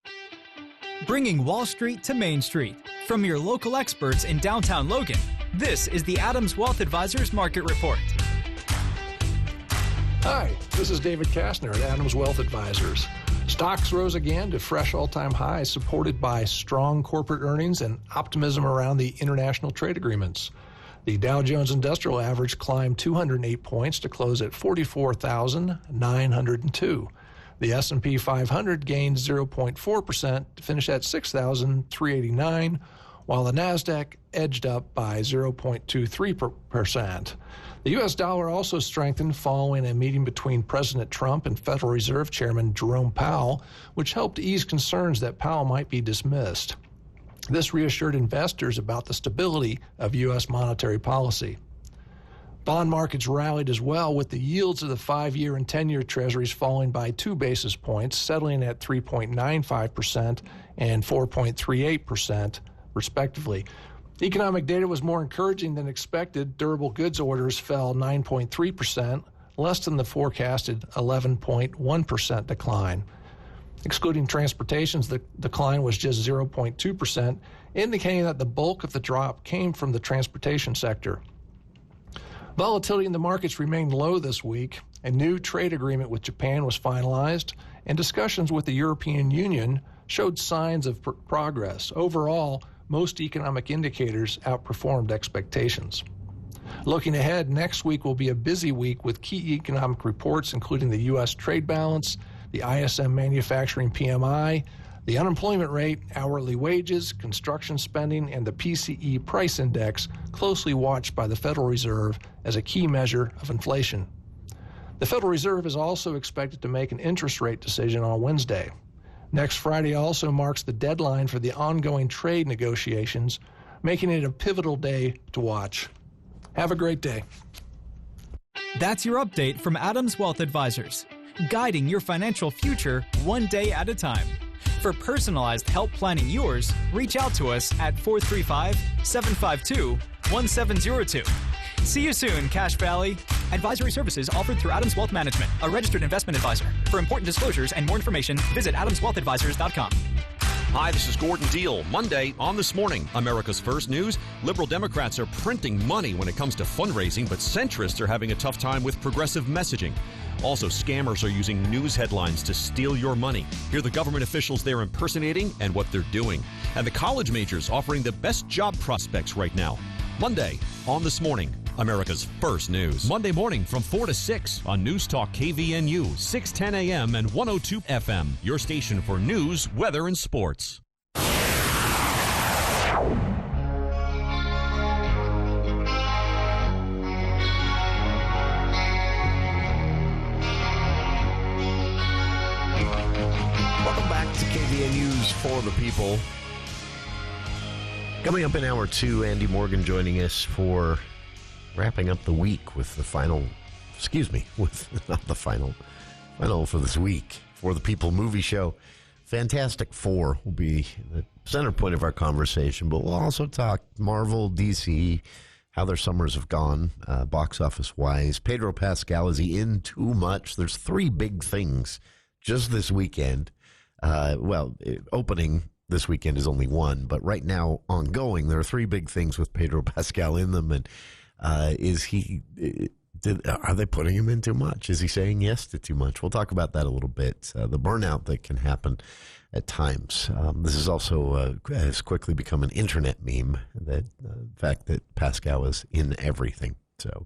Bringing Wall Street to Main Street. From your local experts in downtown Logan, this is the Adams Wealth Advisors Market Report. Hi, this is David Kastner at Adams Wealth Advisors. Stocks rose again to fresh all-time highs, supported by strong corporate earnings and optimism around the international trade agreements. The Dow Jones Industrial Average climbed 208 points to close at 44,902. The S&P 500 gained 0.4% to finish at 6,389, while the Nasdaq edged up by 0.23%. The U.S. dollar also strengthened following a meeting between President Trump and Federal Reserve Chairman Jerome Powell, which helped ease concerns that Powell might be dismissed. This reassured investors about the stability of U.S. monetary policy. Bond markets rallied as well, with the yields of the 5-year and 10-year treasuries falling by 2 basis points, settling at 3.95% and 4.38%, respectively. Economic data was more encouraging than expected. Durable goods orders fell 9.3%, less than the forecasted 11.1% decline. Excluding transportations, the decline was just 0.2%, indicating that the bulk of the drop came from the transportation sector. Volatility in the markets remained low this week. A new trade agreement with Japan was finalized, and discussions with the European Union showed signs of progress. Overall, most economic indicators outperformed expectations. Looking ahead, next week will be a busy week with key economic reports, including the U.S. trade balance, the ISM manufacturing PMI, the unemployment rate, hourly wages, construction spending, and the PCE price index, closely watched by the Federal Reserve as a key measure of inflation. The Federal Reserve is also expected to make an interest rate decision on Wednesday. Next Friday also marks the deadline for the ongoing trade negotiations, making it a pivotal day to watch. Have a great day. That's your update from Adams Wealth Advisors, guiding your financial future one day at a time. For personalized help planning yours, reach out to us at 435-752-1702. See you soon, Cache Valley. Advisory services offered through Adams Wealth Management, a registered investment advisor. For important disclosures and more information, visit adamswealthadvisors.com. Hi, this is Gordon Deal. Monday on This Morning, America's First News. Liberal Democrats are printing money when it comes to fundraising, but centrists are having a tough time with progressive messaging. Also, scammers are using news headlines to steal your money. Hear the government officials they're impersonating and what they're doing. And the college majors offering the best job prospects right now. Monday on This Morning, America's First News. Monday morning from 4 to 6 on News Talk KVNU, 610 AM and 102 FM. Your station for news, weather, and sports. Welcome back to KVNU's For the People. Coming up in hour 2, Andy Morgan joining us for wrapping up the week with the final, not the final for this week, For the People movie show. Fantastic Four will be the center point of our conversation, but we'll also talk Marvel, DC, how their summers have gone, box office-wise. Pedro Pascal, is he in too much? There's 3 big things just this weekend. Opening this weekend is only one, but right now, ongoing, there are 3 big things with Pedro Pascal in them, and are they putting him in too much? Is he saying yes to too much? We'll talk about that a little bit. The burnout that can happen at times. This is also has quickly become an internet meme, that fact that Pascal is in everything. So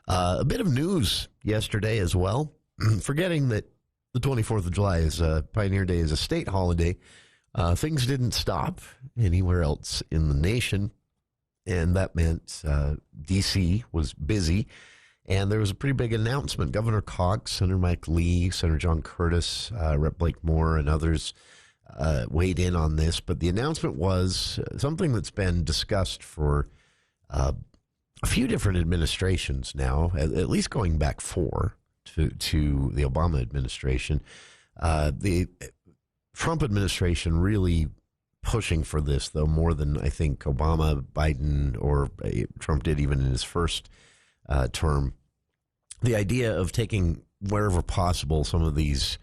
a bit of news yesterday as well. Forgetting that the 24th of July is Pioneer Day is a state holiday. Things didn't stop anywhere else in the nation. And that meant D.C. was busy, and there was a pretty big announcement. Governor Cox, Senator Mike Lee, Senator John Curtis, Rep. Blake Moore, and others weighed in on this. But the announcement was something that's been discussed for a few different administrations now, at least going back 4 to the Obama administration. The Trump administration really pushing for this, though, more than I think Obama, Biden, or Trump did even in his first term. The idea of taking, wherever possible, some of these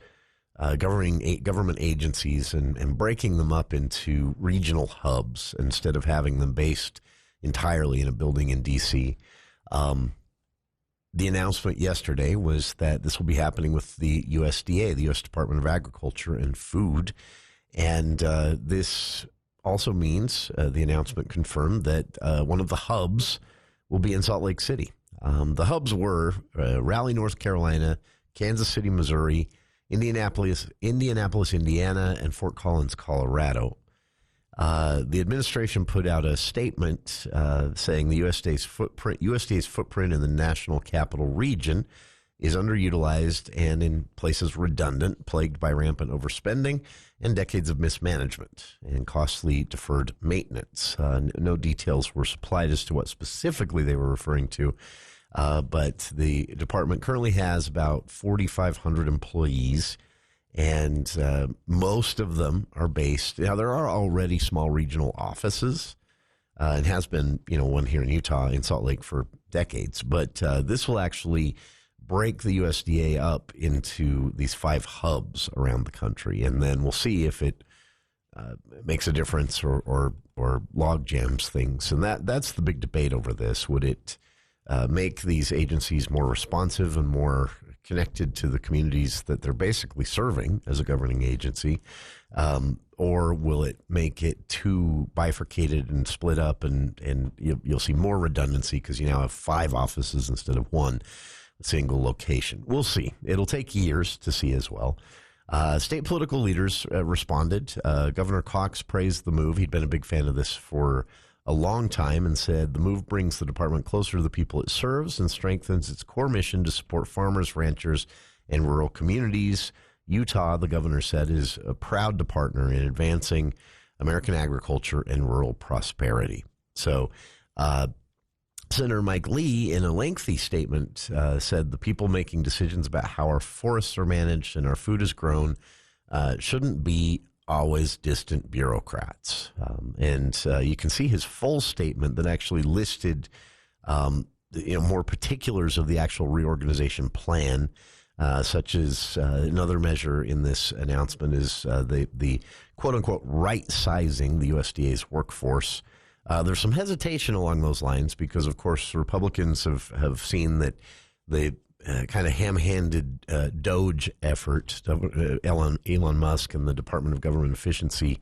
government agencies and breaking them up into regional hubs instead of having them based entirely in a building in D.C. The announcement yesterday was that this will be happening with the USDA, the U.S. Department of Agriculture and Food. And this also means, the announcement confirmed, that one of the hubs will be in Salt Lake City. The hubs were Raleigh, North Carolina, Kansas City, Missouri, Indianapolis, Indiana, and Fort Collins, Colorado. The administration put out a statement saying the USDA's footprint in the National Capital Region is underutilized and in places redundant, plagued by rampant overspending and decades of mismanagement and costly deferred maintenance. No details were supplied as to what specifically they were referring to, but the department currently has about 4,500 employees, and most of them are based. Now, there are already small regional offices, and has been, one here in Utah, in Salt Lake, for decades, but this will actually break the USDA up into these 5 hubs around the country, and then we'll see if it makes a difference or log jams things. And that's the big debate over this. Would it make these agencies more responsive and more connected to the communities that they're basically serving as a governing agency, or will it make it too bifurcated and split up, and you'll see more redundancy because you now have 5 offices instead of 1 single location. We'll see. It'll take years to see as well. State political leaders responded. Governor Cox praised the move. He'd been a big fan of this for a long time and said the move brings the department closer to the people it serves and strengthens its core mission to support farmers, ranchers, and rural communities. Utah, the governor said, is proud to partner in advancing American agriculture and rural prosperity. So, Senator Mike Lee, in a lengthy statement, said the people making decisions about how our forests are managed and our food is grown shouldn't be always distant bureaucrats. And you can see his full statement that actually listed more particulars of the actual reorganization plan. such as another measure in this announcement is the quote-unquote right-sizing the USDA's workforce. There's some hesitation along those lines because, of course, Republicans have seen that the kind of ham-handed DOGE effort, Elon Musk and the Department of Government Efficiency,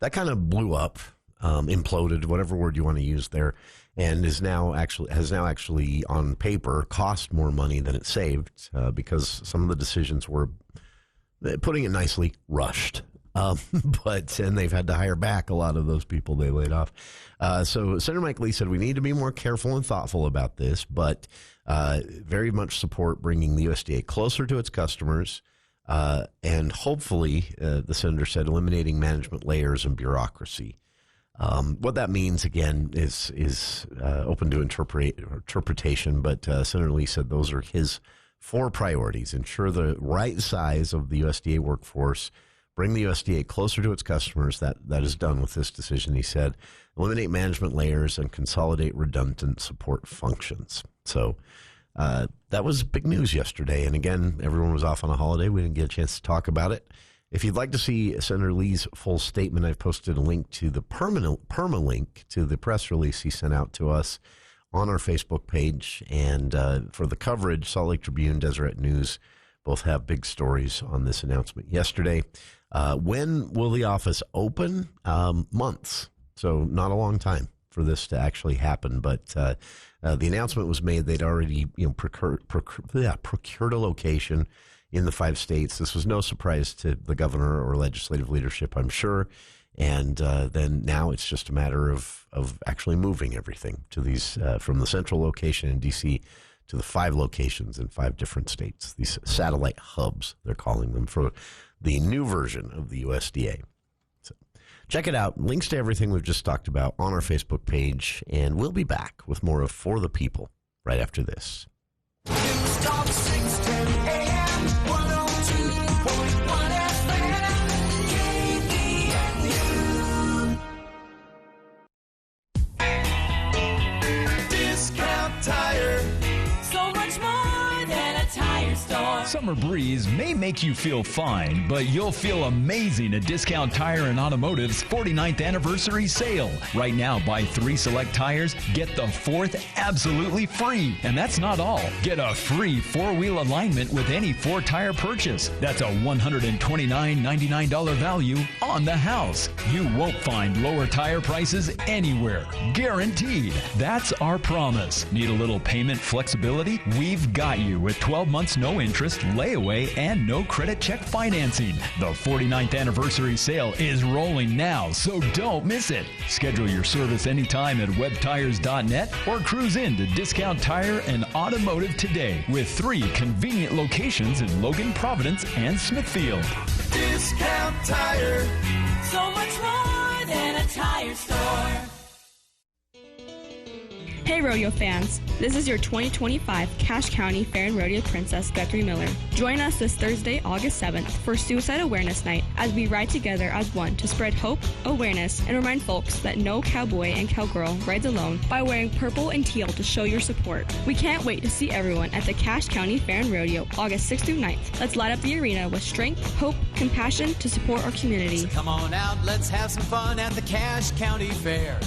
that kind of blew up, imploded, whatever word you want to use there, and has now actually on paper cost more money than it saved because some of the decisions were, putting it nicely, rushed. And they've had to hire back a lot of those people they laid off. So Senator Mike Lee said we need to be more careful and thoughtful about this, but very much support bringing the USDA closer to its customers, and hopefully, the senator said, eliminating management layers and bureaucracy. What that means, again, is open to interpretation, but Senator Lee said those are his 4 priorities: ensure the right size of the USDA workforce, bring the USDA closer to its customers. That is done with this decision, he said. Eliminate management layers and consolidate redundant support functions. So that was big news yesterday. And again, everyone was off on a holiday. We didn't get a chance to talk about it. If you'd like to see Senator Lee's full statement, I've posted a link to the permalink to the press release he sent out to us on our Facebook page. And for the coverage, Salt Lake Tribune, Deseret News both have big stories on this announcement yesterday. When will the office open? Months. So not a long time for this to actually happen. But the announcement was made. They'd already procured a location in the 5 states. This was no surprise to the governor or legislative leadership, I'm sure. And then now it's just a matter of actually moving everything to these from the central location in D.C. to the 5 locations in 5 different states, these satellite hubs, they're calling them, for the new version of the USDA. So check it out. Links to everything we've just talked about on our Facebook page, and we'll be back with more of For the People right after this. News Talk 610 AM, 102.1 FM, KVNU. Discount Tire. So much more than a tire store. Summer breeze may make you feel fine, but you'll feel amazing at Discount Tire and Automotive's 49th anniversary sale. Right now, buy 3 select tires, get the 4th absolutely free. And that's not all. Get a free 4-wheel alignment with any 4-tire purchase. That's a $129.99 value on the house. You won't find lower tire prices anywhere. Guaranteed. That's our promise. Need a little payment flexibility? We've got you with 12 months no interest, layaway, and no credit check financing. The 49th anniversary sale is rolling now, so don't miss it. Schedule your service anytime at webtires.net or cruise in to Discount Tire and Automotive today with 3 convenient locations in Logan, Providence, and Smithfield. Discount Tire. So much more than a tire store. Hey rodeo fans, this is your 2025 Cache County Fair and Rodeo Princess Guthrie Miller. Join us this Thursday, August 7th for Suicide Awareness Night as we ride together as one to spread hope, awareness, and remind folks that no cowboy and cowgirl rides alone by wearing purple and teal to show your support. We can't wait to see everyone at the Cache County Fair and Rodeo August 6th through 9th. Let's light up the arena with strength, hope, compassion to support our community. So come on out, let's have some fun at the Cache County Fair.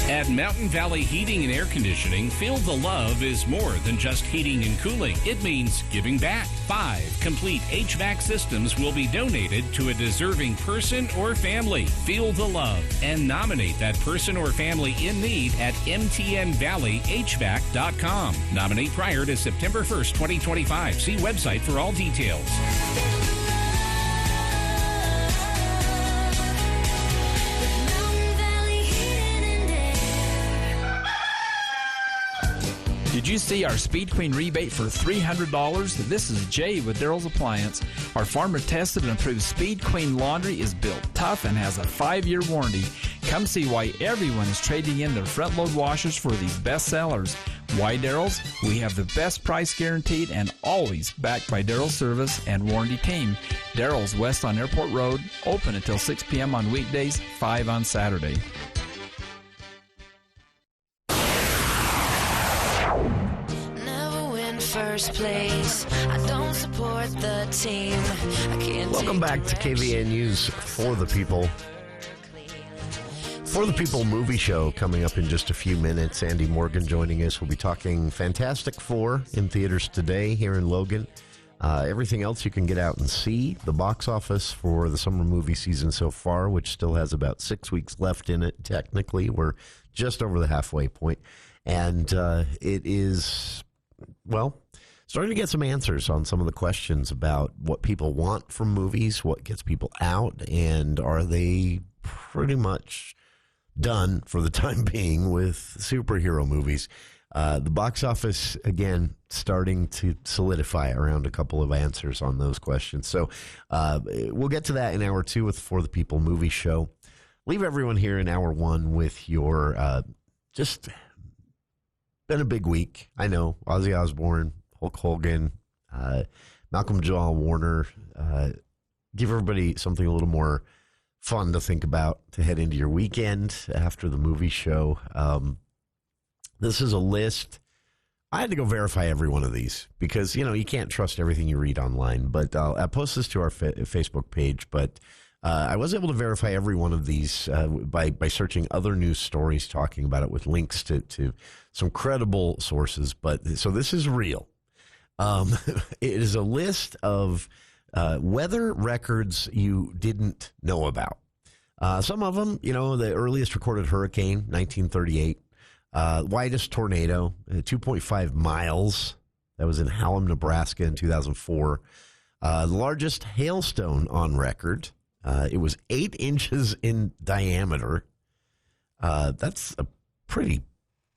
At Mountain Valley Heating and Air Conditioning, Feel the Love is more than just heating and cooling. It means giving back. 5 complete HVAC systems will be donated to a deserving person or family. Feel the love and nominate that person or family in need at mtnvalleyhvac.com. Nominate prior to September 1st, 2025. See website for all details. Did you see our Speed Queen rebate for $300? This is Jay with Daryl's Appliance. Our farmer-tested and approved Speed Queen laundry is built tough and has a 5-year warranty. Come see why everyone is trading in their front-load washers for these best sellers. Why Daryl's? We have the best price guaranteed and always backed by Daryl's service and warranty team. Daryl's West on Airport Road, open until 6 p.m. on weekdays, 5 on Saturday. first place. I don't support the team. I can't. Welcome back to KVN News For the People. For the People movie show coming up in just a few minutes. Andy Morgan joining us. We'll be talking Fantastic Four in theaters today here in Logan. Everything else you can get out and see. The box office for the summer movie season so far, which still has about 6 weeks left in it, technically. We're just over the halfway point. And it is, well, starting to get some answers on some of the questions about what people want from movies, what gets people out, and are they pretty much done for the time being with superhero movies. The box office, again, starting to solidify around a couple of answers on those questions. So we'll get to that in hour 2 with For the People movie show. Leave everyone here in hour 1 with your just been a big week. I know. Ozzy Osbourne, Hulk Hogan, Malcolm Jamal Warner. Give everybody something a little more fun to think about to head into your weekend after the movie show. This is a list. I had to go verify every one of these because, you know, you can't trust everything you read online. But I'll post this to our Facebook page. But I was able to verify every one of these by searching other news stories talking about it with links to some credible sources. But so this is real. It is a list of weather records you didn't know about. Some of them, you know, the earliest recorded hurricane, 1938. Widest tornado, 2.5 miles. That was in Hallam, Nebraska in 2004. The largest hailstone on record. It was 8 inches in diameter. That's a pretty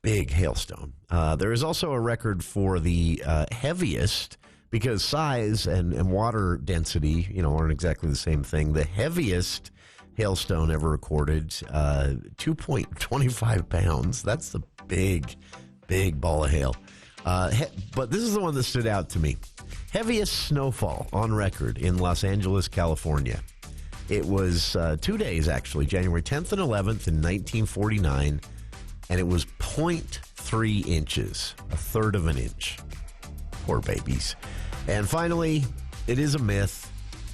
big hailstone. There is also a record for the heaviest, because size and water density, you know, aren't exactly the same thing. The heaviest hailstone ever recorded, 2.25 pounds. That's the big ball of hail. But this is the one that stood out to me. Heaviest snowfall on record in Los Angeles, California. It was 2 days, actually, January 10th and 11th in 1949, and it was 0.3 inches, a third of an inch. Poor babies. And finally, it is a myth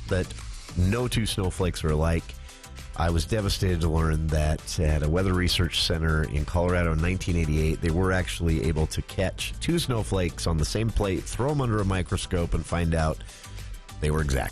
that no two snowflakes are alike. I was devastated to learn that at a weather research center in Colorado in 1988, they were actually able to catch 2 snowflakes on the same plate, throw them under a microscope, and find out they were exact.